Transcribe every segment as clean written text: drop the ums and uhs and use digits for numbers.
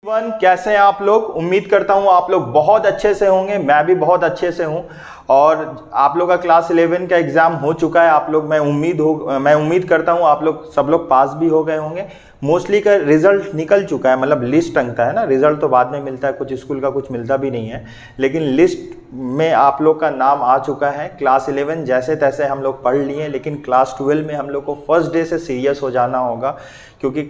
कैसे हैं आप लोग। उम्मीद करता हूं आप लोग बहुत अच्छे से होंगे, मैं भी बहुत अच्छे से हूं। और आप लोग का क्लास 11 का एग्जाम हो चुका है। आप लोग मैं उम्मीद करता हूं आप लोग सब लोग पास भी हो गए होंगे। मोस्टली का रिजल्ट निकल चुका है, मतलब लिस्ट टंगता है ना, रिजल्ट तो बाद में मिलता है, कुछ स्कूल का कुछ मिलता भी नहीं है, लेकिन लिस्ट में आप लोग का नाम आ चुका है। क्लास 11 जैसे तैसे हम लोग पढ़ लिए, लेकिन क्लास 12 में हम लोग को फर्स्ट डे से सीरियस हो जाना होगा, क्योंकि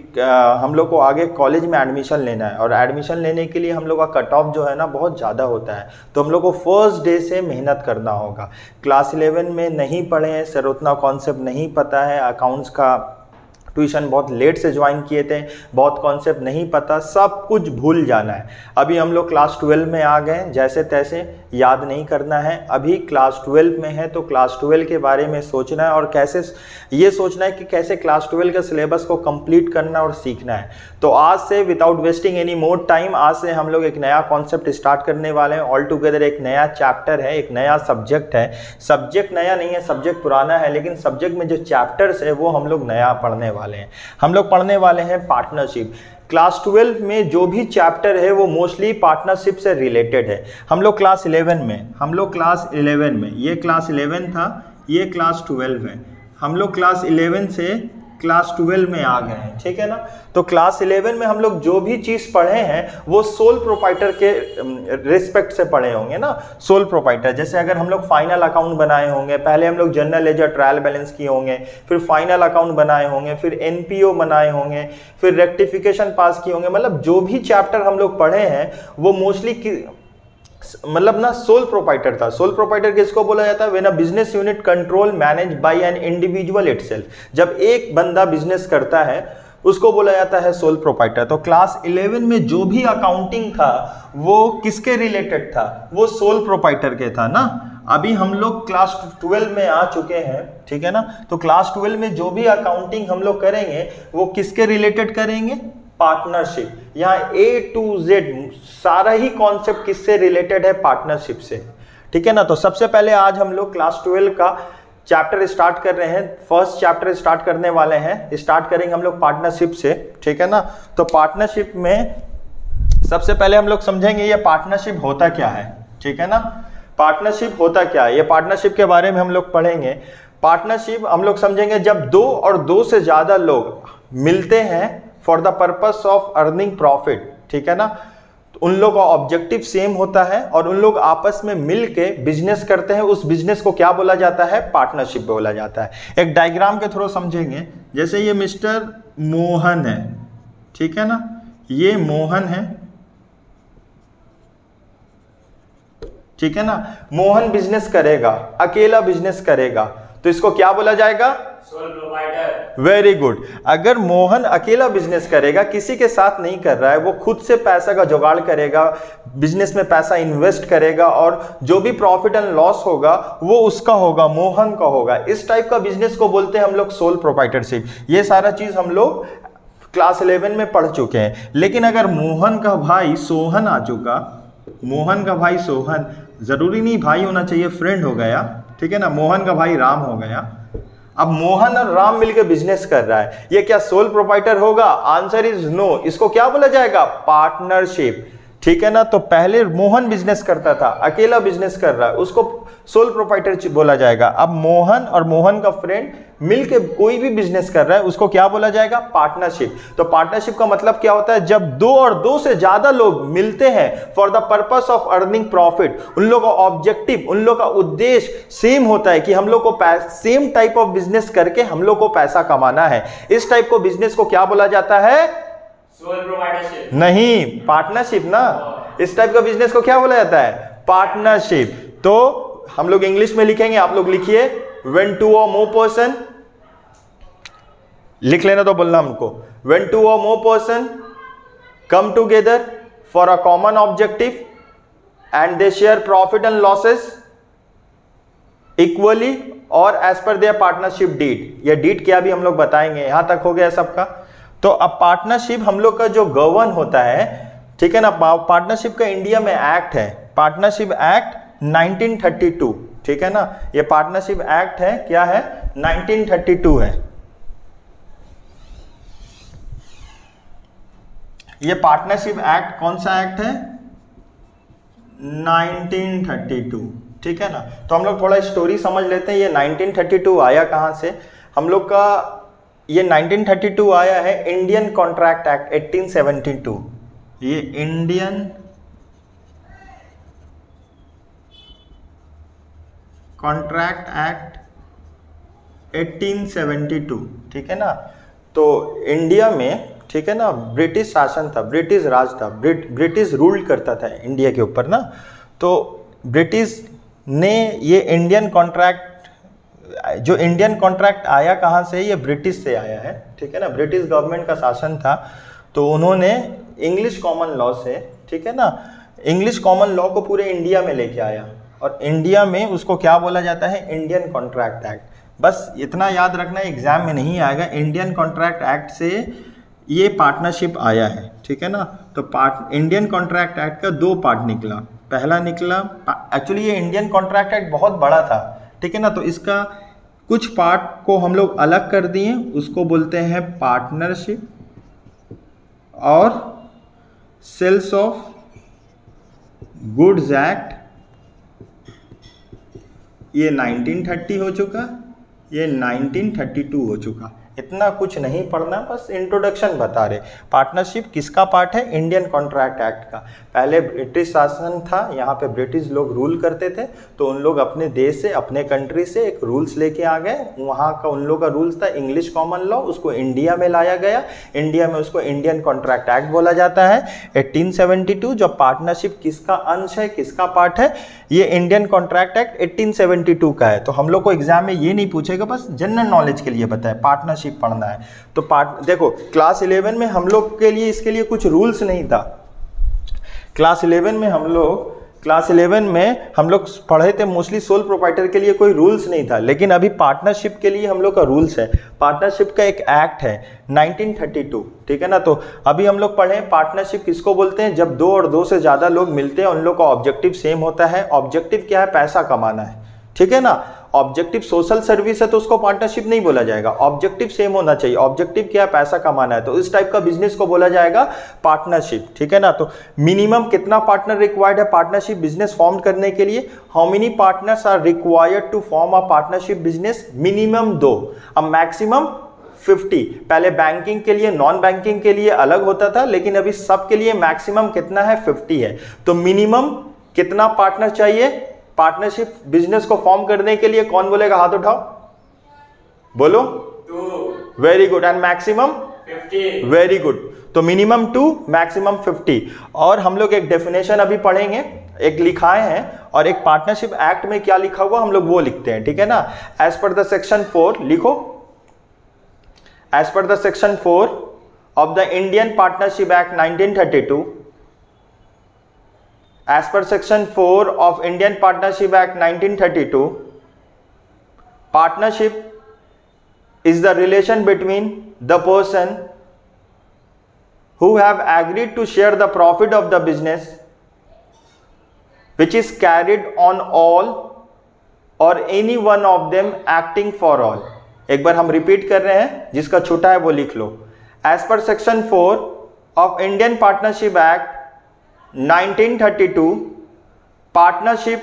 हम लोग को आगे कॉलेज में एडमिशन लेना है और एडमिशन लेने के लिए हम लोग का कट ऑफ जो है ना बहुत ज़्यादा होता है, तो हम लोग को फर्स्ट डे से मेहनत करना होगा। क्लास 11 में नहीं पढ़े हैं सर, उतना कॉन्सेप्ट नहीं पता है, अकाउंट्स का ट्यूशन बहुत लेट से ज्वाइन किए थे, बहुत कॉन्सेप्ट नहीं पता, सब कुछ भूल जाना है। अभी हम लोग क्लास 12 में आ गए, जैसे तैसे याद नहीं करना है। अभी क्लास 12 में है तो क्लास 12 के बारे में सोचना है और कैसे ये सोचना है कि कैसे क्लास 12 के सिलेबस को कंप्लीट करना और सीखना है। तो आज से without wasting any more time, आज से हम लोग एक नया कॉन्सेप्ट स्टार्ट करने वाले हैं। ऑल टुगेदर एक नया चैप्टर है, एक नया सब्जेक्ट है। सब्जेक्ट नया नहीं है, सब्जेक्ट पुराना है, लेकिन सब्जेक्ट में जो चैप्टर्स है वो हम लोग नया पढ़ने वाले हैं। हम लोग पढ़ने वाले हैं पार्टनरशिप। क्लास 12 में जो भी चैप्टर है वो मोस्टली पार्टनरशिप से रिलेटेड है। हम लोग क्लास 11 में, ये क्लास 11 था, ये क्लास 12 है। हम लोग क्लास 11 से क्लास 12 में आ गए हैं, ठीक है ना। तो क्लास 11 में हम लोग जो भी चीज़ पढ़े हैं वो सोल प्रोप्राइटर के रिस्पेक्ट से पढ़े होंगे ना। सोल प्रोप्राइटर जैसे अगर हम लोग फाइनल अकाउंट बनाए होंगे, पहले हम लोग जनरल लेजर ट्रायल बैलेंस किए होंगे, फिर फाइनल अकाउंट बनाए होंगे, फिर एनपीओ बनाए होंगे, फिर रेक्टिफिकेशन पास किए होंगे। मतलब जो भी चैप्टर हम लोग पढ़े हैं वो मोस्टली मतलब ना सोल प्रोप्राइटर था। सोल प्रोप्राइटर किसको बोला जाता है? When a business unit control manage by an individual itself. जब एक बंदा बिजनेस करता है उसको बोला जाता है सोल प्रोप्राइटर। तो क्लास 11 में जो भी अकाउंटिंग था वो किसके रिलेटेड था? वो सोल प्रोप्राइटर के था ना। अभी हम लोग क्लास 12 में आ चुके हैं, ठीक है ना। तो क्लास 12 में जो भी अकाउंटिंग हम लोग करेंगे वो किसके रिलेटेड करेंगे? पार्टनरशिप। यहाँ A to Z सारा ही कॉन्सेप्ट किससे रिलेटेड है? पार्टनरशिप से, ठीक है ना। तो सबसे पहले आज हम लोग क्लास 12 का चैप्टर स्टार्ट कर रहे हैं, फर्स्ट चैप्टर स्टार्ट करने वाले हैं। स्टार्ट करेंगे हम लोग पार्टनरशिप से, ठीक है ना। तो पार्टनरशिप में सबसे पहले हम लोग समझेंगे ये पार्टनरशिप होता क्या है, ठीक है ना। पार्टनरशिप होता क्या है, ये पार्टनरशिप के बारे में हम लोग पढ़ेंगे। पार्टनरशिप हम लोग समझेंगे जब दो और दो से ज्यादा लोग मिलते हैं for the purpose of earning profit, ठीक है ना। तो उन लोग का ऑब्जेक्टिव सेम होता है और उन लोग आपस में मिल के बिजनेस करते हैं। उस बिजनेस को क्या बोला जाता है? पार्टनरशिप बोला जाता है। एक डायग्राम के थ्रू समझेंगे। जैसे ये मिस्टर मोहन है, ठीक है ना, ये मोहन है, ठीक है ना। मोहन बिजनेस करेगा, अकेला बिजनेस करेगा, तो इसको क्या बोला जाएगा? Sole proprietor. Very good. अगर मोहन अकेला बिजनेस करेगा, किसी के साथ नहीं कर रहा है, वो खुद से पैसा का जुगाड़ करेगा, बिजनेस में पैसा इन्वेस्ट करेगा और जो भी प्रॉफिट एंड लॉस होगा वो उसका होगा, मोहन का होगा। इस टाइप का बिजनेस को बोलते हैं हम लोग सोल प्रोप्राइटरशिप। ये सारा चीज हम लोग क्लास 11 में पढ़ चुके हैं। लेकिन अगर मोहन का भाई सोहन आ चुका, मोहन का भाई सोहन, जरूरी नहीं भाई होना चाहिए, फ्रेंड हो गया, ठीक है ना। मोहन का भाई राम हो गया। अब मोहन और राम मिलकर बिजनेस कर रहा है, ये क्या सोल प्रोप्राइटर होगा? Answer is no. इसको क्या बोला जाएगा? पार्टनरशिप, ठीक है ना। तो पहले मोहन बिजनेस करता था, अकेला बिजनेस कर रहा है, उसको सोल प्रोप्राइटर बोला जाएगा। अब मोहन और मोहन का फ्रेंड मिलके कोई भी बिजनेस कर रहा है, उसको क्या बोला जाएगा? पार्टनरशिप। तो पार्टनरशिप का मतलब क्या होता है? जब दो और दो से ज्यादा लोग मिलते हैं for the purpose of earning profit. उन लोग का ऑब्जेक्टिव, उन लोग का उद्देश्य सेम होता है कि हम लोग को सेम टाइप ऑफ बिजनेस करके हम लोग को पैसा कमाना है। इस टाइप को बिजनेस को क्या बोला जाता है? सोल प्रोप्राइटरशिप नहीं, पार्टनरशिप ना। इस टाइप का बिजनेस को क्या बोला जाता है? पार्टनरशिप। तो हम लोग इंग्लिश में लिखेंगे, आप लोग लिखिए। When two or more person, लिख लेना तो बोलना हमको। When two or more person come together for a common objective and they share profit and losses equally or as per their partnership deed. ये डीड क्या भी हम लोग बताएंगे। यहां तक हो गया सबका। तो अब पार्टनरशिप हम लोग का जो गवर्न होता है, ठीक है ना। पार्टनरशिप का इंडिया में एक्ट है, पार्टनरशिप एक्ट 1932, ठीक है ना। ये पार्टनरशिप एक्ट है, क्या है? 1932 है। ये पार्टनरशिप एक्ट कौन सा एक्ट है? 1932, ठीक है ना। तो हम लोग थोड़ा स्टोरी समझ लेते हैं, ये 1932 आया कहाँ से हम लोग का। ये 1932 आया है इंडियन कॉन्ट्रैक्ट एक्ट 1872। ये इंडियन कॉन्ट्रैक्ट एक्ट 1872, ठीक है ना। तो इंडिया में, ठीक है ना, ब्रिटिश शासन था, ब्रिटिश राज था, ब्रिटिश रूल करता था इंडिया के ऊपर ना। तो ब्रिटिश ने ये इंडियन कॉन्ट्रैक्ट, जो इंडियन कॉन्ट्रैक्ट आया कहाँ से? ये ब्रिटिश से आया है, ठीक है ना। ब्रिटिश गवर्नमेंट का शासन था, तो उन्होंने इंग्लिश कॉमन लॉ से, ठीक है ना, इंग्लिश कॉमन लॉ को पूरे इंडिया में लेके आया, और इंडिया में उसको क्या बोला जाता है? Indian contract act. बस इतना याद रखना, एग्जाम में नहीं आएगा। इंडियन कॉन्ट्रैक्ट एक्ट से ये पार्टनरशिप आया है, ठीक है ना। तो इंडियन कॉन्ट्रैक्ट एक्ट का दो पार्ट निकला। पहला निकला, एक्चुअली ये इंडियन कॉन्ट्रैक्ट एक्ट बहुत बड़ा था, ठीक है ना। तो इसका कुछ पार्ट को हम लोग अलग कर दिए, उसको बोलते हैं पार्टनरशिप और सेल्स ऑफ गुड्स एक्ट। ये 1930 हो चुका, ये 1932 हो चुका। इतना कुछ नहीं पढ़ना, बस इंट्रोडक्शन बता रहे। पार्टनरशिप किसका पार्ट है? इंडियन कॉन्ट्रैक्ट एक्ट का। पहले ब्रिटिश शासन था, यहाँ पे ब्रिटिश लोग रूल करते थे, तो उन लोग अपने देश से, अपने कंट्री से एक रूल्स लेके आ गए। वहाँ का उन लोग का रूल्स था इंग्लिश कॉमन लॉ, उसको इंडिया में लाया गया। इंडिया में उसको इंडियन कॉन्ट्रैक्ट एक्ट बोला जाता है 1872। जो पार्टनरशिप किसका अंश है, किसका पार्ट है? ये इंडियन कॉन्ट्रैक्ट एक्ट 1872 का है। तो हम लोग को एग्जाम में ये नहीं पूछेगा, बस जनरल नॉलेज के लिए बताए, पार्टनरशिप पढ़ना है। तो देखो क्लास 11 में हम लोग के लिए, इसके लिए कुछ रूल्स नहीं था। क्लास 11 में हम लोग पढ़े थे मोस्टली सोल प्रोप्राइटर के लिए कोई रूल्स नहीं था, लेकिन अभी पार्टनरशिप के लिए हम लोग का रूल्स है। पार्टनरशिप का एक एक्ट है 1932, ठीक है ना। तो अभी हम लोग पढ़े पार्टनरशिप किसको बोलते हैं? जब दो और दो से ज्यादा लोग मिलते हैं, उन लोग का ऑब्जेक्टिव सेम होता है। ऑब्जेक्टिव क्या है? पैसा कमाना है, ठीक है ना। ऑब्जेक्टिव सोशल सर्विस है तो उसको पार्टनरशिप नहीं बोला जाएगा, ऑब्जेक्टिव सेम होना चाहिए। ऑब्जेक्टिव क्या है? पैसा कमाना है, तो इस टाइप का बिजनेस को बोला जाएगा पार्टनरशिप, ठीक है ना। तो मिनिमम कितना पार्टनर रिक्वायर्ड है पार्टनरशिप बिजनेस फॉर्म करने के लिए? How many partners are required to form a partnership business? Minimum 2, अब मैक्सिमम 50। पहले बैंकिंग के लिए, नॉन बैंकिंग के लिए अलग होता था, लेकिन अभी सबके लिए मैक्सिमम कितना है? 50 है। तो मिनिमम कितना पार्टनर चाहिए पार्टनरशिप बिजनेस को फॉर्म करने के लिए? कौन बोलेगा? हाथ उठाओ, बोलो। 2। Very good. And maximum? 50। Very good. तो मिनिमम 2, मैक्सिमम 50। और हम लोग एक डेफिनेशन अभी पढ़ेंगे, एक लिखाए हैं, और एक पार्टनरशिप एक्ट में क्या लिखा हुआ हम लोग वो लिखते हैं, ठीक है ना। एज पर द सेक्शन 4 लिखो। As per the section 4 of the Indian partnership act 1932, as per section 4 of Indian Partnership Act 1932, partnership is the relation between the person who have agreed to share the profit of the business which is carried on all or any one of them acting for all। एक बार हम repeat कर रहे हैं, जिसका छोटा है वो लिख लो। as per section 4 of Indian Partnership Act 1932, partnership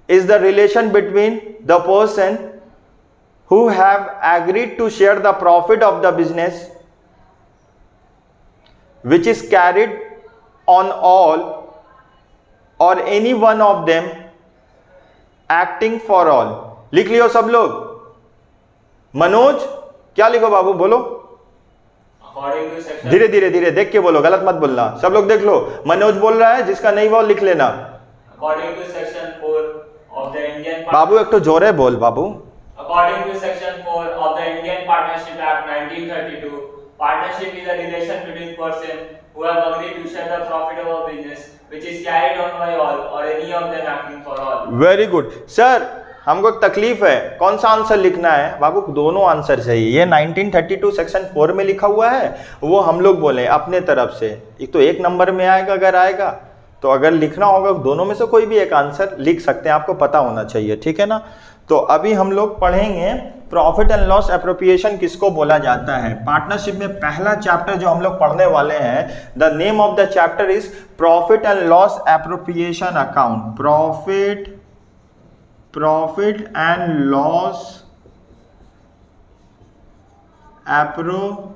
is the relation between the person who have agreed to share the profit of the business which is carried on all or any one of them acting for all। लिख लियो सब लोग। मनोज क्या लिखो बाबू, बोलो। धीरे धीरे धीरे देख के बोलो, गलत मत बोलना। सब लोग देख लो, मनोज बोल रहा है, जिसका नहीं वो लिख लेना। According to section 4 of the Indian बाबू एक तो जोरे बोल बाबू। According to section 4 of the Indian Partnership Act 1932, partnership is a relation between persons who have agreed to share the profit of a business which is carried on by all or any of them acting for all। Very good sir। हमको एक तकलीफ है, कौन सा answer लिखना है बाबू? दोनों answer चाहिए। ये 1932 सेक्शन 4 में लिखा हुआ है, वो हम लोग बोले अपने तरफ से। एक तो एक नंबर में आएगा, अगर आएगा तो अगर लिखना होगा दोनों में से कोई भी एक आंसर लिख सकते हैं, आपको पता होना चाहिए, ठीक है ना। तो अभी हम लोग पढ़ेंगे प्रॉफिट एंड लॉस एप्रोप्रिएशन किसको बोला जाता है? पार्टनरशिप में पहला चैप्टर जो हम लोग पढ़ने वाले हैं, the name of the chapter is profit and loss appropriation account. Profit and loss appropriation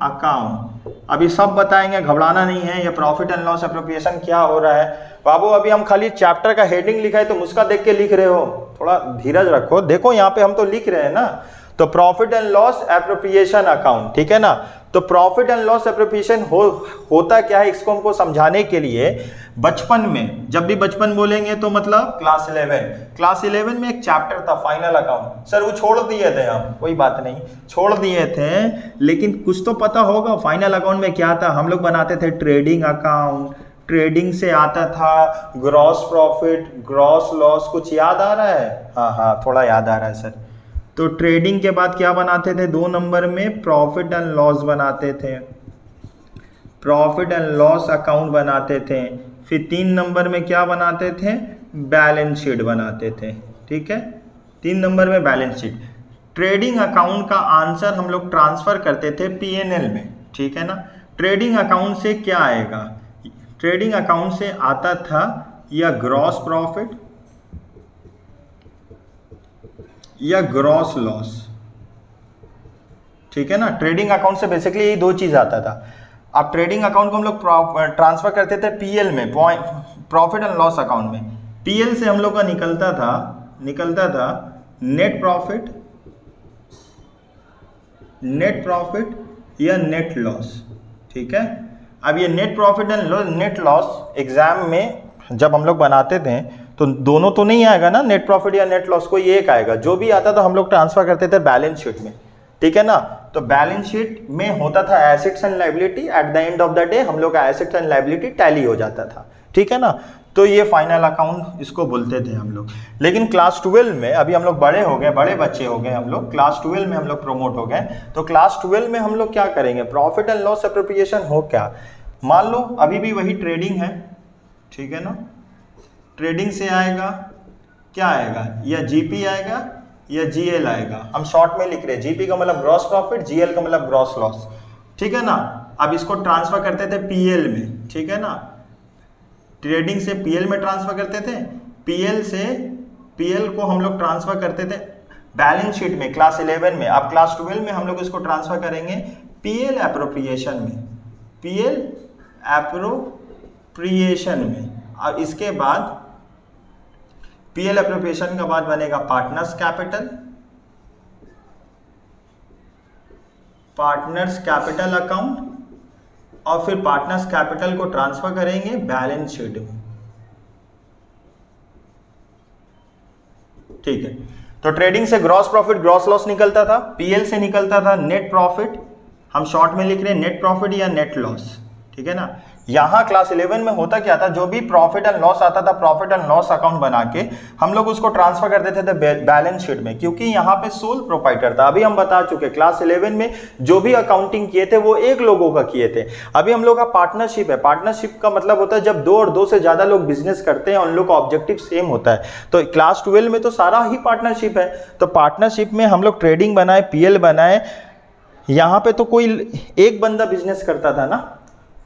account. अभी सब बताएंगे, घबराना नहीं है। ये प्रॉफिट एंड लॉस एप्रोप्रिएशन क्या हो रहा है बाबू? अभी हम खाली चैप्टर का हेडिंग लिखा है, तुम उसका देख के लिख रहे हो, थोड़ा धीरज रखो। देखो यहाँ पे हम तो लिख रहे हैं ना, तो profit and loss appropriation account, ठीक है ना। तो प्रॉफिट एंड लॉस एप्रोप्रिएशन होता क्या है, इसको हमको समझाने के लिए बचपन में, जब भी बचपन बोलेंगे तो मतलब क्लास 11 में एक चैप्टर था फाइनल अकाउंट। सर वो छोड़ दिए थे हम, कोई बात नहीं, छोड़ दिए थे, लेकिन कुछ तो पता होगा फाइनल अकाउंट में क्या था। हम लोग बनाते थे ट्रेडिंग अकाउंट, ट्रेडिंग से आता था ग्रॉस प्रॉफिट, ग्रॉस लॉस। कुछ याद आ रहा है? हाँ, थोड़ा याद आ रहा है सर। तो ट्रेडिंग के बाद क्या बनाते थे? 2 नंबर में प्रॉफिट एंड लॉस बनाते थे, प्रॉफिट एंड लॉस अकाउंट बनाते थे। फिर 3 नंबर में क्या बनाते थे? बैलेंस शीट बनाते थे, ठीक है। 3 नंबर में बैलेंस शीट। ट्रेडिंग अकाउंट का आंसर हम लोग ट्रांसफर करते थे P&L में, ठीक है ना। ट्रेडिंग अकाउंट से क्या आएगा? ट्रेडिंग अकाउंट से आता था या ग्रॉस प्रॉफिट या ग्रॉस लॉस, ठीक है ना। ट्रेडिंग अकाउंट से बेसिकली यही 2 चीज आता था। अब ट्रेडिंग अकाउंट को हम लोग ट्रांसफर करते थे PL में, प्रॉफिट एंड लॉस अकाउंट में। PL से हम लोग का निकलता था नेट प्रॉफिट या नेट लॉस, ठीक है। अब ये net profit and net loss exam में जब हम लोग बनाते थे तो दोनों तो नहीं आएगा ना, नेट प्रॉफिट या नेट लॉस, कोई एक आएगा। जो भी आता था हम लोग ट्रांसफर करते थे बैलेंस शीट में, ठीक है ना। तो बैलेंस शीट में होता था assets and liability. At the end of the day हम लोग का एसेट्स एंड लायबिलिटी टैली हो जाता था, ठीक है ना। तो ये फाइनल अकाउंट इसको बोलते थे हम लोग। लेकिन क्लास 12 में, अभी हम लोग बड़े हो गए, बड़े बच्चे हो गए हम लोग, क्लास 12 में हम लोग प्रमोट हो गए। तो क्लास 12 में हम लोग क्या करेंगे? प्रॉफिट एंड लॉस एप्रोप्रिएशन हो क्या, मान लो अभी भी वही ट्रेडिंग है, ठीक है ना। ट्रेडिंग से आएगा, क्या आएगा? या GP आएगा या GL आएगा। हम शॉर्ट में लिख रहे हैं, GP का मतलब ग्रॉस प्रॉफिट, GL का मतलब ग्रॉस लॉस, ठीक है ना। अब इसको ट्रांसफर करते थे PL में, ठीक है ना। ट्रेडिंग से PL में ट्रांसफर करते थे, PL से PL को हम लोग ट्रांसफर करते थे बैलेंस शीट में क्लास 11 में। अब क्लास 12 में हम लोग इसको ट्रांसफर करेंगे PL एप्रोप्रिएशन में, PL एप्रोप्रिएशन में। और इसके बाद PL एप्रोप्रिएशन का बाद बनेगा पार्टनर्स कैपिटल अकाउंट, और फिर पार्टनर्स कैपिटल को ट्रांसफर करेंगे बैलेंस शीट में, ठीक है। तो ट्रेडिंग से ग्रॉस प्रॉफिट ग्रॉस लॉस निकलता था, PL से निकलता था नेट प्रॉफिट, हम शॉर्ट में लिख रहे हैं नेट प्रॉफिट या नेट लॉस, ठीक है ना। यहाँ क्लास 11 में होता क्या था? जो भी प्रॉफिट एंड लॉस आता था, प्रॉफिट एंड लॉस अकाउंट बना के हम लोग उसको ट्रांसफर कर देते थे बैलेंस शीट में, क्योंकि यहाँ पे सोल प्रोप्राइटर था। अभी हम बता चुके क्लास 11 में जो भी अकाउंटिंग किए थे वो एक लोगों का किए थे। अभी हम लोग का पार्टनरशिप है। पार्टनरशिप का मतलब होता है जब 2 और 2 से ज्यादा लोग बिजनेस करते हैं, उन लोग का ऑब्जेक्टिव सेम होता है। तो क्लास 12 में तो सारा ही पार्टनरशिप है। तो पार्टनरशिप में हम लोग ट्रेडिंग बनाए, PL बनाए। यहाँ पे तो कोई एक बंदा बिजनेस करता था ना।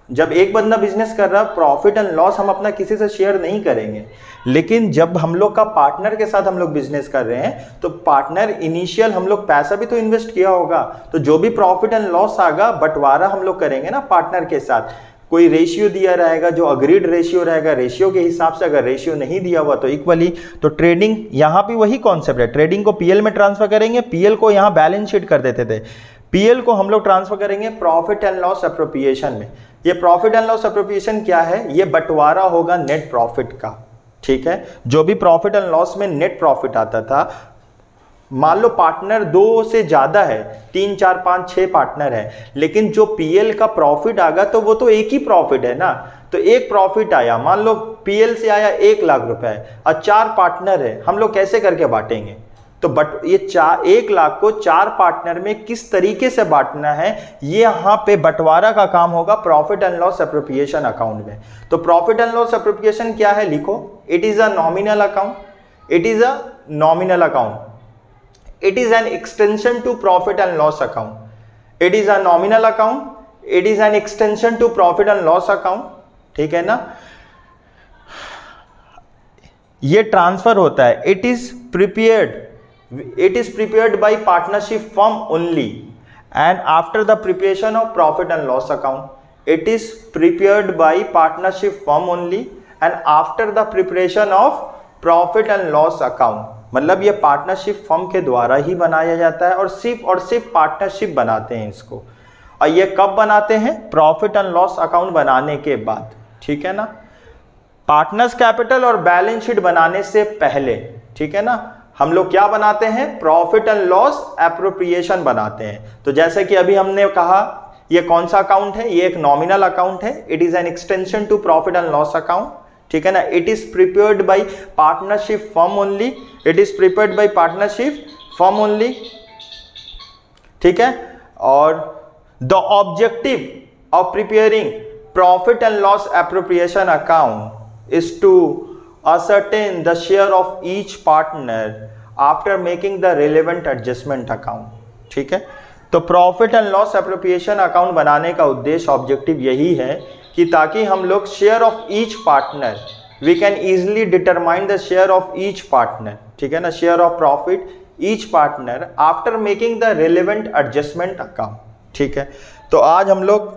जब एक बंदा बिजनेस कर रहा, प्रॉफिट एंड लॉस हम अपना किसी से शेयर नहीं करेंगे। लेकिन जब हम लोग का पार्टनर के साथ हम लोग बिजनेस कर रहे हैं, तो पार्टनर इनिशियल हम लोग पैसा भी तो इन्वेस्ट किया होगा, तो जो भी प्रॉफिट एंड लॉस आएगा बंटवारा हम लोग करेंगे ना पार्टनर के साथ। कोई रेशियो दिया रहेगा, जो अग्रीड रेशियो रहेगा, रेशियो के हिसाब से। अगर रेशियो नहीं दिया हुआ तो इक्वली। तो ट्रेडिंग यहाँ भी वही कॉन्सेप्ट है। ट्रेडिंग को PL में ट्रांसफर करेंगे, PL को यहाँ बैलेंस शीट कर देते थे, PL को हम लोग ट्रांसफर करेंगे प्रॉफिट एंड लॉस एप्रोप्रिएशन में। ये प्रॉफिट एंड लॉस एप्रोप्रिएशन क्या है? ये बंटवारा होगा नेट प्रॉफिट का, ठीक है। जो भी प्रॉफिट एंड लॉस में नेट प्रॉफिट आता था, मान लो पार्टनर 2 से ज्यादा है, 3, 4, 5, 6 पार्टनर है, लेकिन जो PL का प्रॉफिट आएगा तो वो तो एक ही प्रॉफिट है ना। तो एक प्रॉफिट आया, मान लो PL से आया 1 लाख रुपए और 4 पार्टनर है, हम लोग कैसे करके बांटेंगे? तो बट ये 1 लाख को 4 पार्टनर में किस तरीके से बांटना है, ये यहाँ पे बंटवारा का काम होगा profit and loss appropriation account में। तो प्रॉफिट एंड लॉस एप्रोप्रिएशन क्या है? लिखो, it is a nominal account, it is a nominal account. It is an extension to profit and loss account. It is a nominal account. It is an extension to profit and loss account. ठीक है ना, ये transfer होता है. It is prepared by partnership firm only and after the preparation of profit and loss account. It is prepared by partnership firm only and after the preparation of profit and loss account. मतलब ये partnership firm के द्वारा ही बनाया जाता है और सिर्फ partnership बनाते हैं इसको. और ये कब बनाते हैं? प्रॉफिट एंड लॉस अकाउंट बनाने के बाद. ठीक है ना, पार्टनर्स कैपिटल और बैलेंस शीट बनाने से पहले. ठीक है ना, हम लोग क्या बनाते हैं? प्रॉफिट एंड लॉस एप्रोप्रिएशन बनाते हैं. तो जैसे कि अभी हमने कहा, ये कौन सा अकाउंट है? ये एक नॉमिनल अकाउंट है. It is an extension to profit and loss account. ठीक है ना, it is prepared by partnership firm only. It is prepared by partnership firm only. ठीक है, और the objective of preparing profit and loss appropriation account is to ascertain the share of each partner after making the relevant adjustment account. ठीक है, तो profit and loss appropriation account बनाने का उद्देश्य, objective यही है कि ताकि हम लोग share of each partner, we can easily determine the share of each partner. ठीक है ना, share of profit each partner after making the relevant adjustment account. ठीक है, तो आज हम लोग,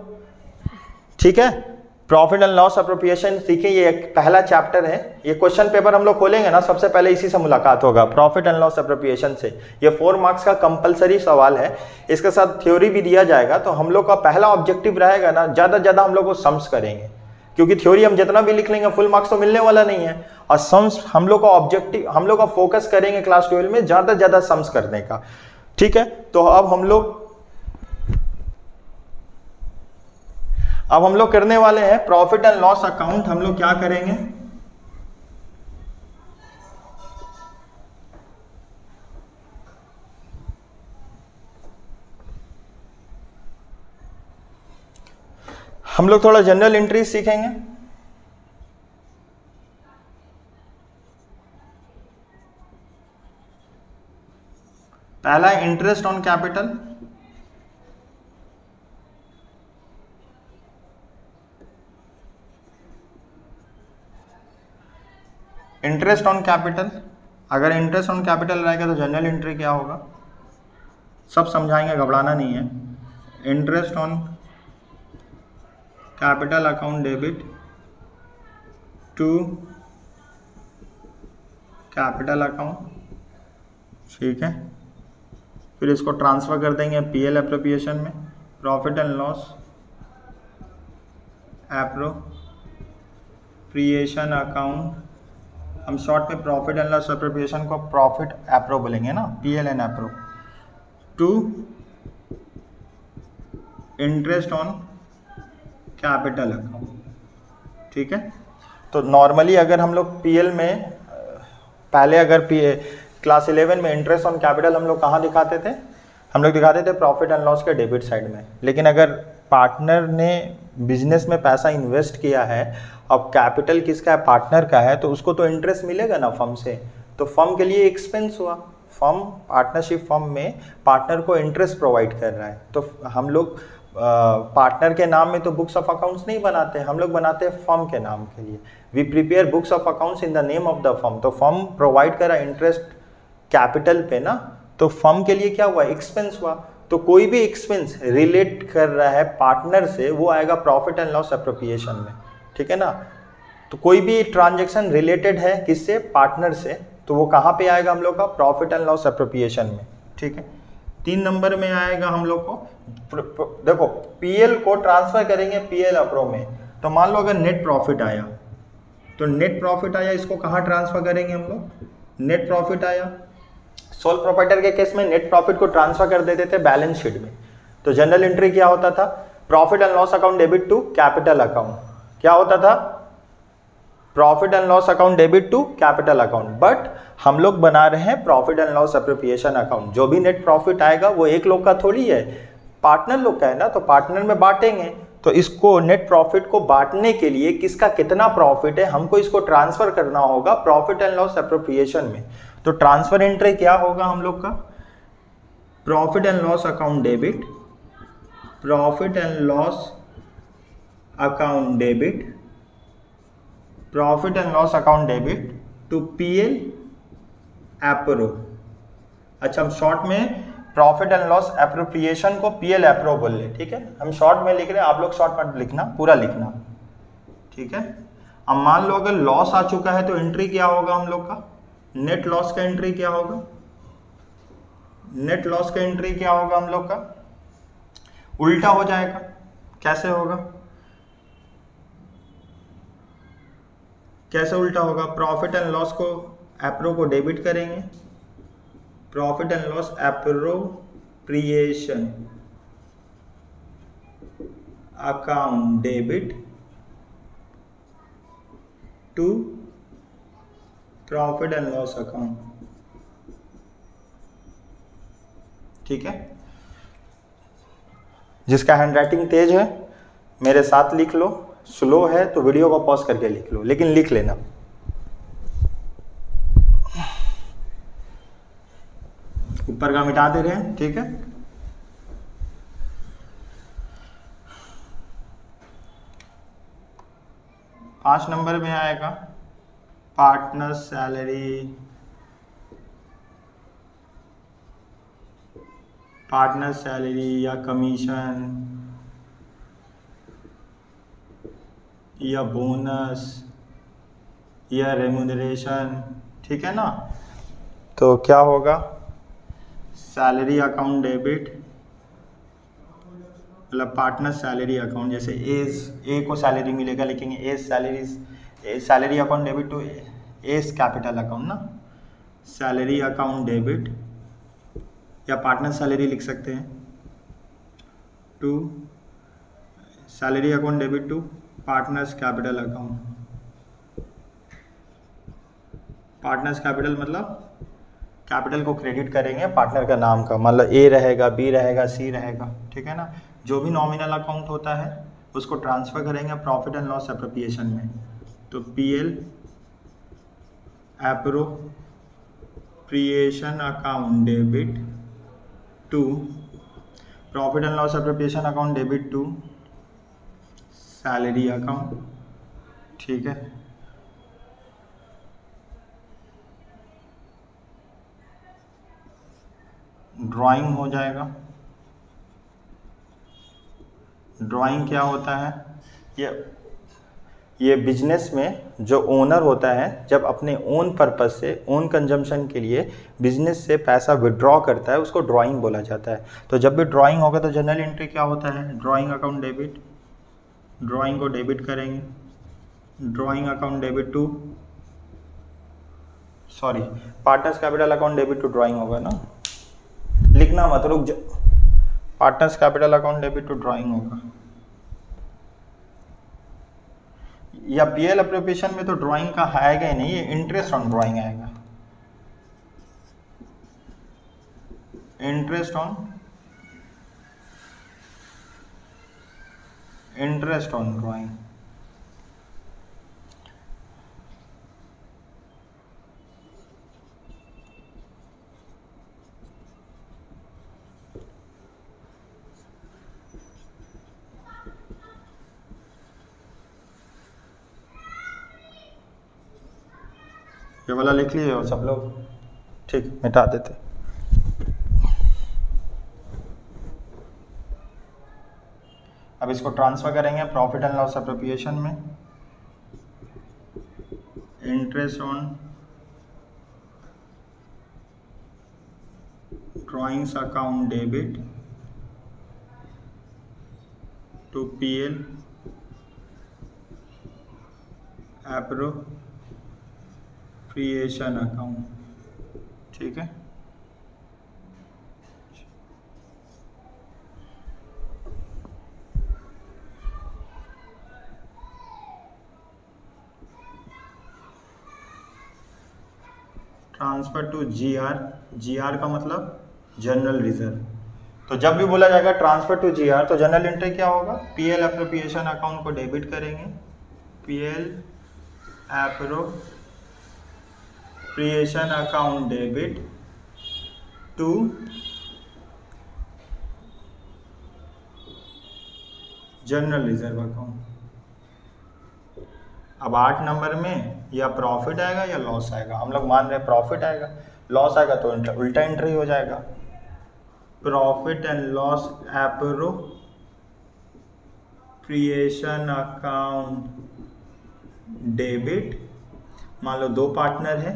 ठीक है, प्रॉफिट एंड लॉस एप्रोप्रिएशन सीखे. ये एक पहला चैप्टर है. ये क्वेश्चन पेपर हम लोग खोलेंगे ना, सबसे पहले इसी से मुलाकात होगा, प्रॉफिट एंड लॉस एप्रोप्रिएशन से. ये 4 मार्क्स का कंपलसरी सवाल है. इसके साथ थ्योरी भी दिया जाएगा. तो हम लोग का पहला ऑब्जेक्टिव रहेगा ना, ज़्यादा हम लोग को सम्स करेंगे, क्योंकि थ्योरी हम जितना भी लिख लेंगे फुल मार्क्स तो मिलने वाला नहीं है. और सम्स हम लोग का ऑब्जेक्टिव, हम लोग का फोकस करेंगे क्लास 12 में ज़्यादा सम्स करने का. ठीक है, तो अब हम लोग करने वाले हैं प्रॉफिट एंड लॉस अकाउंट. हम लोग क्या करेंगे? हम लोग थोड़ा जनरल एंट्री सीखेंगे. पहला interest on capital. Interest on capital, अगर इंटरेस्ट ऑन कैपिटल रहेगा तो जनरल एंट्री क्या होगा? सब समझाएंगे, घबराना नहीं है. Interest on capital account debit to capital account. ठीक है, फिर इसको ट्रांसफर कर देंगे पीएल एप्रोप्रिएशन में. Profit and loss appropriation account, हम शॉर्ट में प्रॉफिट एंड लॉस एप्रोप्रिएशन को प्रॉफिट एप्रो बोलेंगे ना, PL and appro. To interest on capital account. ठीक है, तो नॉर्मली अगर हम लोग पीएल में पहले, अगर क्लास 11 में इंटरेस्ट ऑन कैपिटल हम लोग कहाँ दिखाते थे? हम लोग दिखाते थे प्रॉफिट एंड लॉस के डेबिट साइड में. लेकिन अगर पार्टनर ने बिजनेस में पैसा इन्वेस्ट किया है, अब कैपिटल किसका है? पार्टनर का है, तो उसको तो इंटरेस्ट मिलेगा ना फर्म से. तो फर्म के लिए एक्सपेंस हुआ. फर्म, पार्टनरशिप फर्म में पार्टनर को इंटरेस्ट प्रोवाइड कर रहा है. तो हम लोग पार्टनर के नाम में तो बुक्स ऑफ अकाउंट्स नहीं बनाते, हम लोग बनाते हैं फर्म के नाम के लिए. We prepare books of accounts in the name of the firm. तो फर्म प्रोवाइड कर रहा है इंटरेस्ट कैपिटल पे ना, तो फर्म के लिए क्या हुआ? एक्सपेंस हुआ. तो कोई भी एक्सपेंस रिलेट कर रहा है पार्टनर से, वो आएगा प्रॉफिट एंड लॉस एप्रोप्रिएशन में. ठीक है ना, तो कोई भी ट्रांजैक्शन रिलेटेड है किससे? पार्टनर से, तो वो कहाँ पे आएगा हम लोग का? प्रॉफिट एंड लॉस एप्रोप्रिएशन में. ठीक है, 3 नंबर में आएगा हम लोग को, देखो पीएल को ट्रांसफर करेंगे पीएल अप्रो में. तो मान लो अगर नेट प्रॉफिट आया, तो नेट प्रॉफिट आया, इसको कहाँ ट्रांसफर करेंगे हम लोग? नेट प्रॉफिट आया, सोल प्रोप्राइटर के केस में नेट प्रॉफिट को ट्रांसफर कर देते थे बैलेंस शीट में. तो जनरल एंट्री क्या होता था? Profit and loss account debit to capital account. क्या होता था? Profit and loss account debit to capital account. But हम लोग बना रहे हैं profit and loss appropriation account. जो भी नेट प्रॉफिट आएगा वो एक लोग का थोड़ी है, पार्टनर लोग का है ना, तो पार्टनर में बांटेंगे. तो इसको नेट प्रॉफिट को बांटने के लिए किसका कितना प्रॉफिट है, हमको इसको ट्रांसफर करना होगा प्रॉफिट एंड लॉस एप्रोप्रिएशन में. तो ट्रांसफर एंट्री क्या होगा हम लोग का, profit and loss account debit, profit and loss account debit, profit and loss account debit to PL appro. अच्छा, हम शॉर्ट में प्रॉफिट एंड लॉस एप्रोप्रिएशन को पीएल एप्रो बोल ले, ठीक है। हम शॉर्ट में लिख रहे हैं, आप लोग शॉर्ट मत लिखना, पूरा लिखना, ठीक है। अब मान लो अगर लॉस आ चुका है तो एंट्री क्या होगा हम लोग का, नेट लॉस का एंट्री क्या होगा, नेट लॉस का एंट्री क्या होगा हम लोग का, उल्टा हो जाएगा। कैसे होगा, कैसे उल्टा होगा, प्रॉफिट एंड लॉस को एप्रो को डेबिट करेंगे, profit and loss appropriation account debit to profit and loss account, ठीक है। जिसका हैंडराइटिंग तेज है मेरे साथ लिख लो, स्लो है तो वीडियो को पॉज करके लिख लो, लेकिन लिख लेना। ऊपर का मिटा दे रहे हैं, ठीक है। पांच नंबर में आएगा पार्टनर सैलरी, पार्टनर सैलरी या कमीशन या बोनस या रेम्यूनरेशन, ठीक है ना। तो क्या होगा, सैलरी अकाउंट डेबिट, मतलब पार्टनर सैलरी अकाउंट, जैसे ए को सैलरी मिलेगा, लिखेंगे A salary account debit to A's capital account ना, सैलरी अकाउंट डेबिट या पार्टनर सैलरी लिख सकते हैं, to salary account debit to partners capital account. Partners capital मतलब कैपिटल को क्रेडिट करेंगे पार्टनर का नाम का, मतलब ए रहेगा, बी रहेगा, सी रहेगा, ठीक है ना। जो भी नॉमिनल अकाउंट होता है उसको ट्रांसफर करेंगे प्रॉफिट एंड लॉस एप्रोप्रिएशन में, तो PL appropriation account debit to profit and loss appropriation account debit to salary account, ठीक है। ड्राइंग हो जाएगा। ड्राइंग क्या होता है, ये बिजनेस में जो ओनर होता है जब अपने ओन पर्पस से, ओन कंजम्पशन के लिए बिजनेस से पैसा विड्रॉ करता है उसको ड्राइंग बोला जाता है। तो जब भी ड्राइंग होगा तो जनरल एंट्री क्या होता है, ड्राइंग अकाउंट डेबिट, ड्राइंग को डेबिट करेंगे, drawing account debit to partners capital account debit to drawing होगा ना, लिखना मत रुक, partners capital account debit to drawing होगा। या पीएल एप्रोप्रिएशन में तो ड्राइंग का आएगा ही नहीं, ये इंटरेस्ट ऑन ड्राइंग आएगा, इंटरेस्ट ऑन ड्राइंग। ये वाला लिख लिए हो सब लोग, ठीक, मिटा देते। अब इसको ट्रांसफर करेंगे प्रॉफिट एंड लॉस एप्रोप्रिएशन में, interest on drawings account debit to PL appropriation account, ठीक है। ट्रांसफर टू जीआर, जीआर का मतलब जनरल रिजर्व। तो जब भी बोला जाएगा ट्रांसफर टू जीआर तो जनरल एंट्री क्या होगा, पीएल एप्रोप्रिएशन अकाउंट को डेबिट करेंगे, PL creation account debit to general reserve account. अब 8 नंबर में या प्रॉफिट आएगा या लॉस आएगा। हम लोग मान रहे हैं प्रॉफिट आएगा, लॉस आएगा तो उल्टा एंट्री हो जाएगा। Profit and loss appropriation account debit, मान लो 2 पार्टनर है,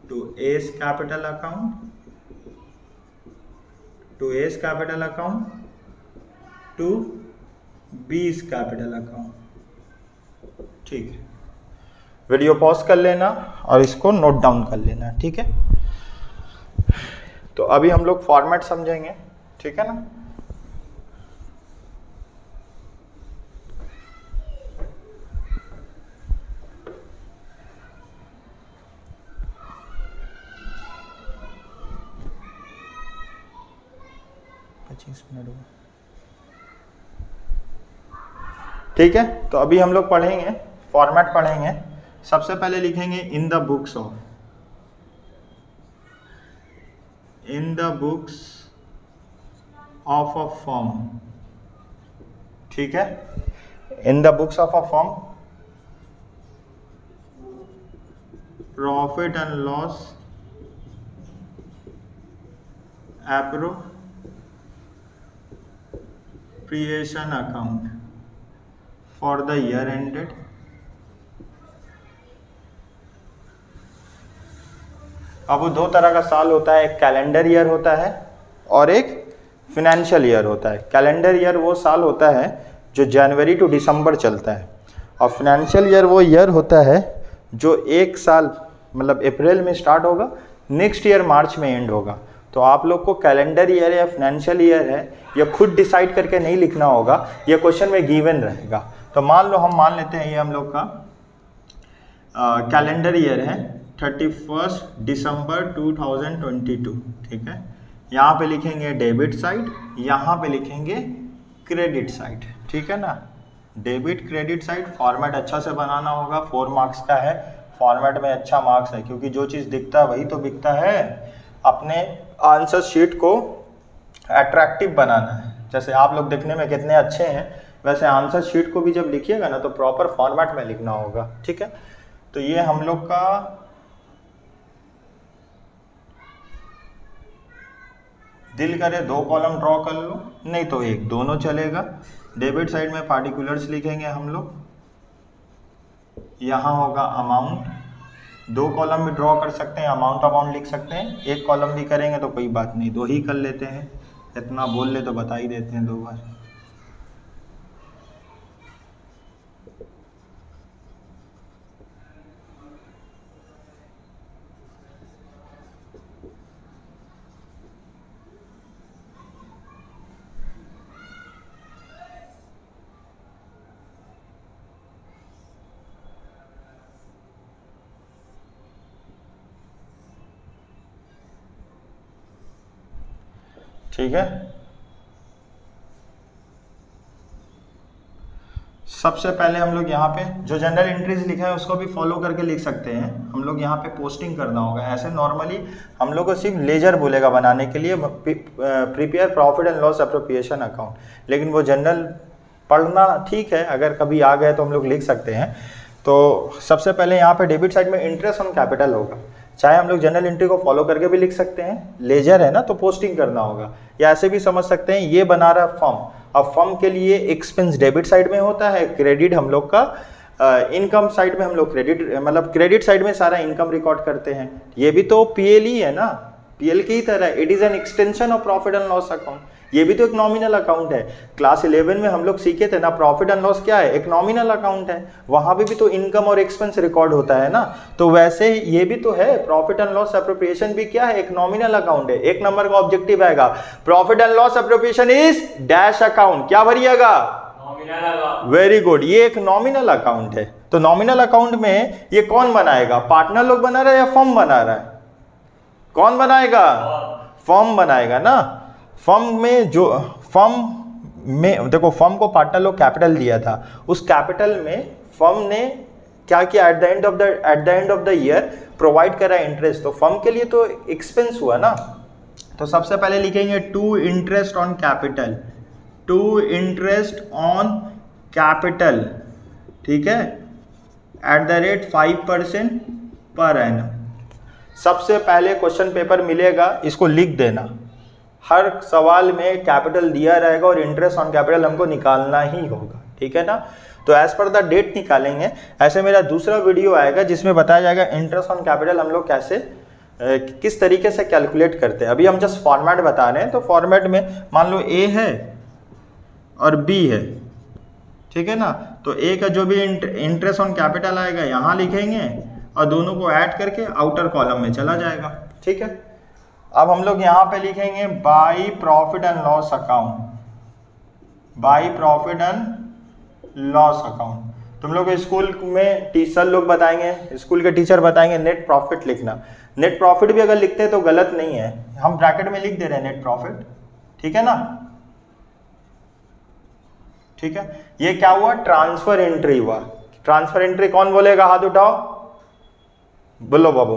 to A's capital account to B's capital account. ठीक है, वीडियो पॉज कर लेना और इसको नोट डाउन कर लेना, ठीक है। तो अभी हम लोग फॉर्मेट समझेंगे, ठीक है ना। ठीक है, तो अभी हम लोग पढ़ेंगे, फॉर्मेट पढ़ेंगे। सबसे पहले लिखेंगे in the books of a firm, ठीक है। In the books of a firm profit and loss appropriation account for the year ended अब वो 2 तरह का साल होता है, एक कैलेंडर ईयर होता है और एक फिनेंशियल ईयर होता है। कैलेंडर ईयर वो साल होता है जो जनवरी टू दिसंबर चलता है, और फिनेंशियल ईयर वो ईयर होता है जो एक साल मतलब अप्रैल में स्टार्ट होगा, नेक्स्ट ईयर मार्च में एंड होगा। तो आप लोग को कैलेंडर ईयर या फिनेंशियल ईयर है ये खुद डिसाइड करके नहीं लिखना होगा, ये क्वेश्चन में गिवन रहेगा। तो मान लो हम मान लेते हैं ये हम लोग का कैलेंडर ईयर है 31 दिसंबर 2022, ठीक है। यहाँ पे लिखेंगे डेबिट साइड, यहाँ पे लिखेंगे क्रेडिट साइड, ठीक है ना। डेबिट क्रेडिट साइड फॉर्मेट अच्छा से बनाना होगा, 4 मार्क्स का है, फॉर्मेट में अच्छा मार्क्स है, क्योंकि जो चीज़ दिखता है वही तो बिकता है। अपने आंसर शीट को अट्रैक्टिव बनाना है। जैसे आप लोग दिखने में कितने अच्छे हैं, वैसे आंसर शीट को भी जब लिखिएगा ना तो प्रॉपर फॉर्मेट में लिखना होगा, ठीक है। तो ये हम लोग का दिल करे 2 कॉलम ड्रॉ कर लो, नहीं तो 1, दोनों चलेगा। डेबिट साइड में पार्टिकुलर्स लिखेंगे हम लोग, यहाँ होगा अमाउंट, 2 कॉलम भी ड्रॉ कर सकते हैं, अमाउंट लिख सकते हैं। 1 कॉलम भी करेंगे तो कोई बात नहीं, 2 ही कर लेते हैं, इतना बोल ले तो बता ही देते हैं 2 बार। ठीक है, सबसे पहले हम लोग यहाँ पे जो जनरल एंट्रीज लिखा है उसको भी फॉलो करके लिख सकते हैं। हम लोग यहाँ पे पोस्टिंग करना होगा। ऐसे नॉर्मली हम लोग को सिर्फ लेजर बोलेगा बनाने के लिए, prepare profit and loss appropriation account, लेकिन वो जनरल पढ़ना ठीक है, अगर कभी आ गए तो हम लोग लिख सकते हैं। तो सबसे पहले यहाँ पे डेबिट साइड में इंटरेस्ट ऑन कैपिटल होगा, चाहे हम लोग जनरल एंट्री को फॉलो करके भी लिख सकते हैं, लेजर है ना तो पोस्टिंग करना होगा, या ऐसे भी समझ सकते हैं ये बना रहा है फर्म। अब फर्म के लिए एक्सपेंस डेबिट साइड में होता है, क्रेडिट हम लोग का इनकम साइड में, हम लोग क्रेडिट साइड में सारा इनकम रिकॉर्ड करते हैं। ये भी तो पीएल ही है ना, पीएल की ही तरह, it is an extension of profit and loss account. ये भी तो एक नॉमिनल अकाउंट है। क्लास 11 में हम लोग सीखे थे ना, प्रॉफिट एंड लॉस क्या है, एक नॉमिनल अकाउंट है, वहां भी तो इनकम और एक्सपेंस रिकॉर्ड होता है ना। तो वैसे ये भी तो है, प्रॉफिट एंड लॉस एप्रोप्रिएशन भी क्या है, एक नॉमिनल अकाउंट है। 1 नंबर का ऑब्जेक्टिव आएगा, profit and loss appropriation is dash account, क्या भरिएगा, वेरी गुड, ये एक नॉमिनल अकाउंट है। तो नॉमिनल अकाउंट में ये कौन बनाएगा, पार्टनर लोग बना रहा है या फर्म बना रहा है, कौन बनाएगा, फर्म बनाएगा ना। फर्म में देखो, फर्म को पार्टनर लोग कैपिटल दिया था, उस कैपिटल में फर्म ने क्या किया, at the end of the year provide करा इंटरेस्ट, तो फर्म के लिए तो एक्सपेंस हुआ ना। तो सबसे पहले लिखेंगे to interest on capital, to interest on capital, ठीक है, at the rate 5% per annum. सबसे पहले क्वेश्चन पेपर मिलेगा, इसको लिख देना, हर सवाल में कैपिटल दिया रहेगा और इंटरेस्ट ऑन कैपिटल हमको निकालना ही होगा, ठीक है ना। तो एज पर द डेट निकालेंगे। ऐसे मेरा दूसरा वीडियो आएगा जिसमें बताया जाएगा इंटरेस्ट ऑन कैपिटल हम लोग कैसे किस तरीके से कैलकुलेट करते हैं। अभी हम जस्ट फॉर्मेट बता रहे हैं। तो फॉर्मेट में मान लो ए है और बी है, ठीक है ना। तो ए का जो भी इंटरेस्ट ऑन कैपिटल आएगा यहाँ लिखेंगे और दोनों को ऐड करके आउटर कॉलम में चला जाएगा, ठीक है। अब हम लोग यहाँ पे लिखेंगे by profit and loss account, by profit and loss account. तुम लोग स्कूल में टीचर लोग बताएंगे, स्कूल के टीचर बताएंगे नेट प्रॉफिट लिखना। नेट प्रॉफिट भी अगर लिखते हैं तो गलत नहीं है, हम ब्रैकेट में लिख दे रहे हैं नेट प्रॉफिट, ठीक है ना, ठीक है। ये क्या हुआ, ट्रांसफर एंट्री हुआ। ट्रांसफर एंट्री कौन बोलेगा, हाथ उठाओ, बोलो बाबू।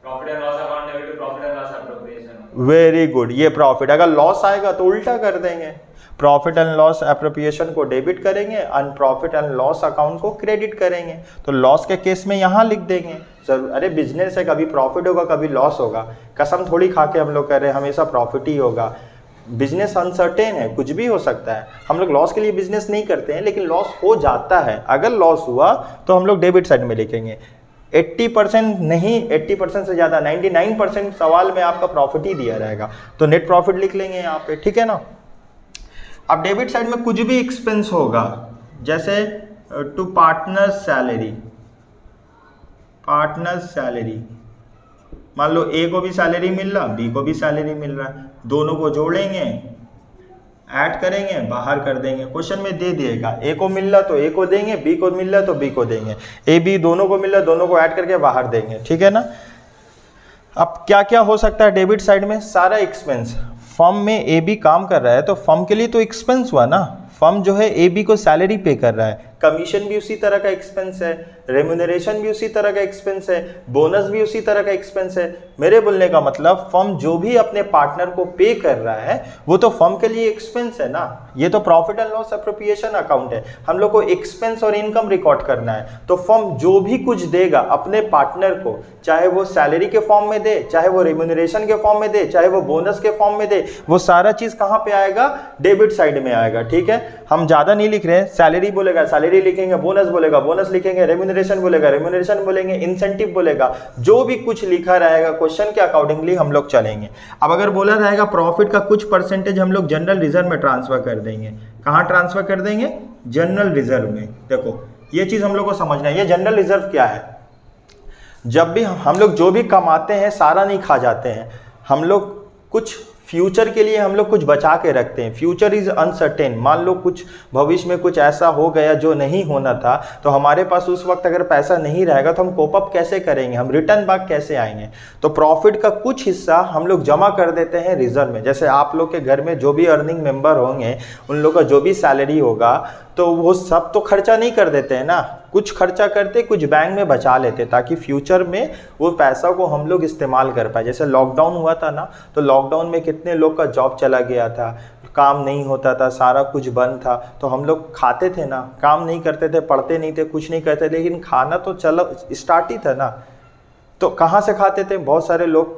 Profit and loss account debit to profit and loss appropriation. Very good, ये प्रॉफिट। अगर लॉस आएगा तो उल्टा कर देंगे, प्रॉफिट एंड लॉस एप्रोप्रिएशन को डेबिट करेंगे, and profit and loss account को क्रेडिट करेंगे। तो लॉस के केस में यहाँ लिख देंगे। सर अरे बिजनेस है, कभी प्रॉफिट होगा कभी लॉस होगा, कसम थोड़ी खा के हम लोग कह रहे हैं हमेशा प्रॉफिट ही होगा। बिजनेस अनसर्टेन है, कुछ भी हो सकता है। हम लोग लॉस के लिए बिजनेस नहीं करते हैं, लेकिन लॉस हो जाता है। अगर लॉस हुआ तो हम लोग डेबिट साइड में लिखेंगे। 80% नहीं, 80% से ज़्यादा 99% सवाल में आपका प्रॉफिट ही दिया रहेगा, तो नेट प्रॉफिट लिख लेंगे यहाँ पे, ठीक है ना। अब डेबिट साइड में कुछ भी एक्सपेंस होगा, जैसे to partner salary, partner salary, मान लो ए को भी सैलरी मिल रहा, बी को भी सैलरी मिल रहा है, दोनों को जोड़ेंगे, ऐड करेंगे, बाहर कर देंगे। क्वेश्चन में दे दिएगा ए को मिल रहा तो ए को देंगे, बी को मिल रहा तो बी को देंगे, ए बी दोनों को मिल रहा दोनों को ऐड करके बाहर देंगे, ठीक है ना। अब क्या क्या हो सकता है डेबिट साइड में, सारा एक्सपेंस। फर्म में ए बी काम कर रहा है तो फर्म के लिए तो एक्सपेंस हुआ ना, फर्म जो है ए बी को सैलरी पे कर रहा है, कमीशन भी उसी तरह का एक्सपेंस है, रेम्यूनरेशन भी उसी तरह का एक्सपेंस है, बोनस भी उसी तरह का एक्सपेंस है। मेरे बोलने का मतलब फर्म जो भी अपने पार्टनर को पे कर रहा है वो तो फर्म के लिए एक्सपेंस है ना। ये तो profit and loss appropriation account है, हम लोग को एक्सपेंस और इनकम रिकॉर्ड करना है। तो फर्म जो भी कुछ देगा अपने पार्टनर को, चाहे वो सैलरी के फॉर्म में दे, चाहे वो रेम्यूनरेशन के फॉर्म में दे, चाहे वो बोनस के फॉर्म में दे, वो सारा चीज कहाँ पे आएगा, डेबिट साइड में आएगा, ठीक है। हम ज्यादा नहीं लिख रहे हैं, सैलरी बोलेगा सैलरी लिखेंगे, बोनस बोलेगा बोनस लिखेंगे, रेम्यूनरेशन बोलेगा रेम्यूनरेशन बोलेंगे, इंसेंटिव बोलेगा, जो भी कुछ लिखा रहेगा क्वेश्चन के अकॉर्डिंगली हम लोग चलेंगे। अब अगर बोला रहेगा प्रॉफिट का कुछ परसेंटेज हम लोग जनरल रिजर्व में ट्रांसफर कर देंगे, कहाँ ट्रांसफर कर देंगे, जनरल रिजर्व में। देखो ये चीज हम लोग को समझना है, ये जनरल रिजर्व क्या है। जब भी हम लोग जो भी कमाते हैं सारा नहीं खा जाते हैं, हम लोग कुछ फ्यूचर के लिए हम लोग कुछ बचा के रखते हैं। फ्यूचर इज अनसर्टेन, मान लो कुछ भविष्य में कुछ ऐसा हो गया जो नहीं होना था, तो हमारे पास उस वक्त अगर पैसा नहीं रहेगा तो हम कोप अप कैसे करेंगे, हम रिटर्न बैक कैसे आएंगे। तो प्रॉफिट का कुछ हिस्सा हम लोग जमा कर देते हैं रिजर्व में। जैसे आप लोग के घर में जो भी अर्निंग मेंबर होंगे, उन लोग का जो भी सैलरी होगा, तो वो सब तो खर्चा नहीं कर देते हैं ना, कुछ खर्चा करते, कुछ बैंक में बचा लेते, ताकि फ्यूचर में वो पैसा को हम लोग इस्तेमाल कर पाए। जैसे लॉकडाउन हुआ था ना, तो लॉकडाउन में कितने लोग का जॉब चला गया था, काम नहीं होता था, सारा कुछ बंद था, तो हम लोग खाते थे ना, काम नहीं करते थे, पढ़ते नहीं थे, कुछ नहीं करते, लेकिन खाना तो चलो स्टार्ट ही था ना। तो कहाँ से खाते थे, बहुत सारे लोग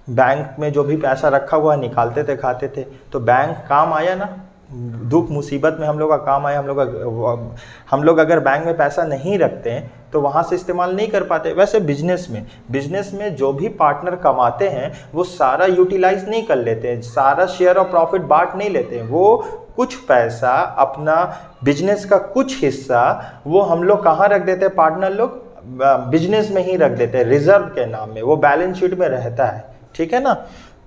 बैंक में जो भी पैसा रखा हुआ निकालते थे, खाते थे। तो बैंक काम आया ना, दुख मुसीबत में हम लोग का काम आया। हम लोग अगर बैंक में पैसा नहीं रखते हैं तो वहाँ से इस्तेमाल नहीं कर पाते। वैसे बिजनेस में जो भी पार्टनर कमाते हैं वो सारा यूटिलाइज नहीं कर लेते हैं, सारा शेयर ऑफ प्रॉफिट बांट नहीं लेते हैं। वो कुछ पैसा अपना बिजनेस का कुछ हिस्सा वो हम लोग कहाँ रख देते हैं, पार्टनर लोग बिजनेस में ही रख देते हैं, रिजर्व के नाम में, वो बैलेंस शीट में रहता है, ठीक है ना।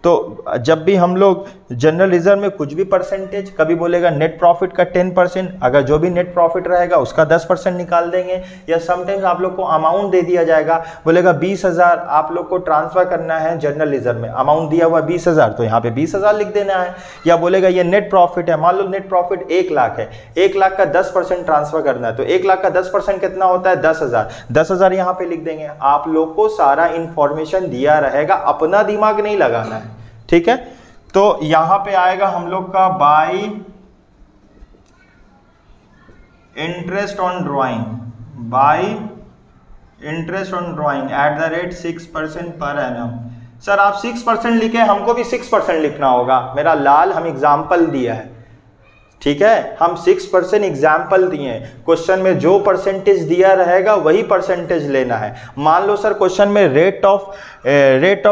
तो जब भी हम लोग जनरल रिजर्व में कुछ भी परसेंटेज, कभी बोलेगा नेट प्रॉफिट का 10%, अगर जो भी नेट प्रॉफिट रहेगा उसका 10% निकाल देंगे, या समटाइम्स आप लोग को अमाउंट दे दिया जाएगा, बोलेगा 20,000 आप लोग को ट्रांसफर करना है जनरल रिजर्व में, अमाउंट दिया हुआ 20,000, तो यहाँ पे 20,000 लिख देना है। या बोलेगा ये नेट प्रॉफिट है, मान लो नेट प्रॉफिट 1 लाख है, 1 लाख का 10% ट्रांसफर करना है, तो 1 लाख का 10% कितना होता है 10,000, 10,000 यहाँ पे लिख देंगे। आप लोग को सारा इंफॉर्मेशन दिया रहेगा, अपना दिमाग नहीं लगाना है, ठीक है। तो यहां पे आएगा हम लोग का bye interest on drawing, bye interest on drawing at the rate 6% per annum. Sir आप 6% लिखे, हमको भी 6% लिखना होगा। मेरा लाल हम एग्जाम्पल दिया है, ठीक है, हम 6% एग्जाम्पल दिए हैं। क्वेश्चन में जो परसेंटेज दिया रहेगा वही परसेंटेज लेना है। मान लो सर क्वेश्चन में रेट ऑफ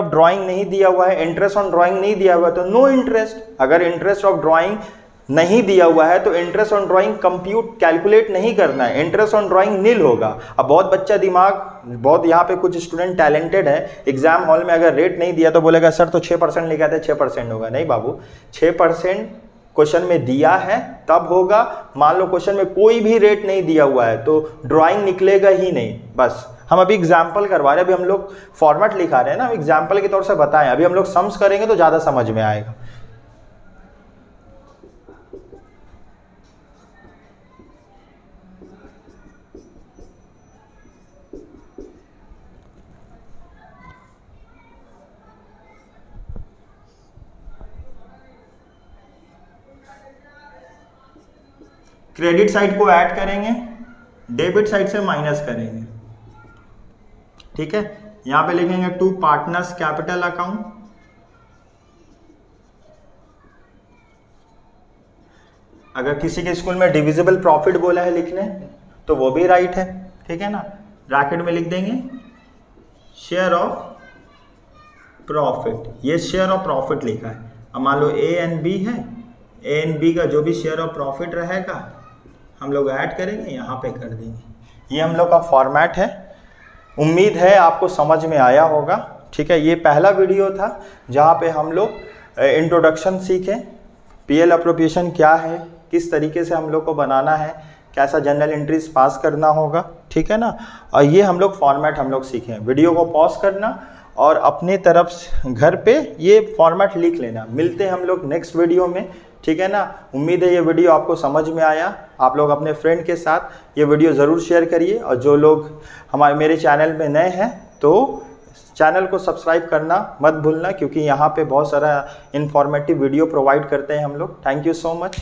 ड्राइंग नहीं दिया हुआ है, इंटरेस्ट ऑन ड्राइंग नहीं दिया हुआ है, तो नो इंटरेस्ट। अगर इंटरेस्ट ऑफ ड्राइंग नहीं दिया हुआ है तो इंटरेस्ट ऑन ड्राइंग कैलकुलेट नहीं करना है, इंटरेस्ट ऑन ड्राइंग नील होगा। अब बहुत बच्चा दिमाग, बहुत यहाँ पे कुछ स्टूडेंट टैलेंटेड है, एग्जाम हॉल में अगर रेट नहीं दिया तो बोलेगा सर तो 6% लिखा था 6% होगा। नहीं बाबू, 6% क्वेश्चन में दिया है तब होगा। मान लो क्वेश्चन में कोई भी रेट नहीं दिया हुआ है तो ड्राइंग निकलेगा ही नहीं। बस हम अभी एग्जाम्पल करवा रहे हैं, अभी हम लोग फॉर्मेट लिखा रहे हैं ना, एग्जाम्पल के तौर से बताएं। अभी हम लोग सम्स करेंगे तो ज़्यादा समझ में आएगा। क्रेडिट साइड को ऐड करेंगे, डेबिट साइड से माइनस करेंगे, ठीक है। यहां पे लिखेंगे टू पार्टनर्स कैपिटल अकाउंट, अगर किसी के स्कूल में डिविजिबल प्रॉफिट बोला है लिखने तो वो भी राइट है, ठीक है ना। ब्रैकेट में लिख देंगे शेयर ऑफ प्रॉफिट, ये शेयर ऑफ प्रॉफिट लिखा है। अब मान लो ए एंड बी है, ए एंड बी का जो भी शेयर ऑफ प्रॉफिट रहेगा हम लोग ऐड करेंगे, यहाँ पे कर देंगे। ये हम लोग का फॉर्मेट है। उम्मीद है आपको समझ में आया होगा, ठीक है। ये पहला वीडियो था जहाँ पे हम लोग इंट्रोडक्शन सीखें, पीएल अप्रोप्रिएशन क्या है, किस तरीके से हम लोग को बनाना है, कैसा जनरल एंट्रीज पास करना होगा, ठीक है ना। और ये हम लोग फॉर्मेट हम लोग सीखें। वीडियो को पॉज करना और अपने तरफ घर पे ये फॉर्मेट लिख लेना। मिलते हैं हम लोग नेक्स्ट वीडियो में, ठीक है ना। उम्मीद है ये वीडियो आपको समझ में आया। आप लोग अपने फ्रेंड के साथ ये वीडियो ज़रूर शेयर करिए, और जो लोग मेरे चैनल में नए हैं तो चैनल को सब्सक्राइब करना मत भूलना, क्योंकि यहाँ पे बहुत सारा इन्फॉर्मेटिव वीडियो प्रोवाइड करते हैं हम लोग। Thank you so much.